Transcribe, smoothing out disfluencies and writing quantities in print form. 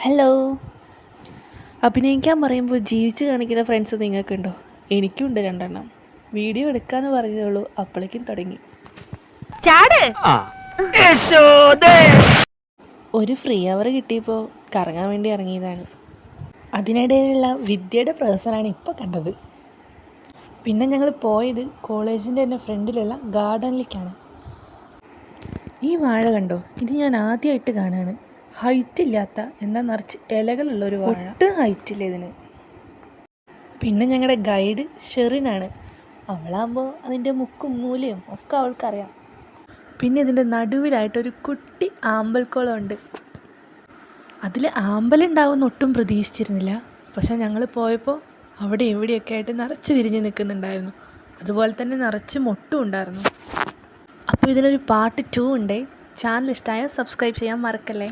Hello. അഭിനയിക്കാൻ പറയുമ്പോൾ ജീവിച്ച് കാണിക്കുന്ന ഫ്രണ്ട്സ് നിങ്ങൾക്കുണ്ടോ? എനിക്കുണ്ട് 2 വീഡിയോ എടുക്കാമെന്ന് പറഞ്ഞതേ ഉള്ളൂ, അപ്പോഴേക്കും തുടങ്ങി. ഒരു ഫ്രീ അവർ കിട്ടിയപ്പോൾ കറങ്ങാൻ വേണ്ടി ഇറങ്ങിയതാണ്. അതിനിടയിലുള്ള വിദ്യയുടെ പ്രഹസനമാണ് ഇപ്പോൾ കണ്ടത്. പിന്നെ ഞങ്ങൾ പോയത് കോളേജിൻ്റെ തന്നെ ഫ്രണ്ടിലുള്ള ഗാർഡനിലേക്കാണ്. ഈ വാഴ കണ്ടോ? ഇത് ഞാൻ ആദ്യമായിട്ട് കാണുകയാണ്. ഹൈറ്റ് ഇല്ലാത്ത എന്നാൽ നിറച്ച് ഇലകളുള്ളൊരു വാഴ. ഒട്ടും ഹൈറ്റില്ല ഇതിന്. പിന്നെ ഞങ്ങളുടെ ഗൈഡ് ഷെറിനാണ്. അവളാകുമ്പോൾ അതിൻ്റെ മുക്കും മൂലയും ഒക്കെ അവൾക്കറിയാം. പിന്നെ ഇതിൻ്റെ നടുവിലായിട്ടൊരു കുട്ടി ആമ്പൽക്കുളമുണ്ട്. അതിൽ ആമ്പലുണ്ടാവുമെന്ന് ഒട്ടും പ്രതീക്ഷിച്ചിരുന്നില്ല. പക്ഷേ ഞങ്ങൾ പോയപ്പോൾ അവിടെ എവിടെയൊക്കെ ആയിട്ട് നിറച്ച് വിരിഞ്ഞ് നിൽക്കുന്നുണ്ടായിരുന്നു. അതുപോലെ തന്നെ നിറച്ച് മൊട്ടും ഉണ്ടായിരുന്നു. അപ്പോൾ ഇതിനൊരു പാർട്ട് 2 ഉണ്ടേ. ചാനൽ ഇഷ്ടമായാൽ സബ്സ്ക്രൈബ് ചെയ്യാൻ മറക്കല്ലേ.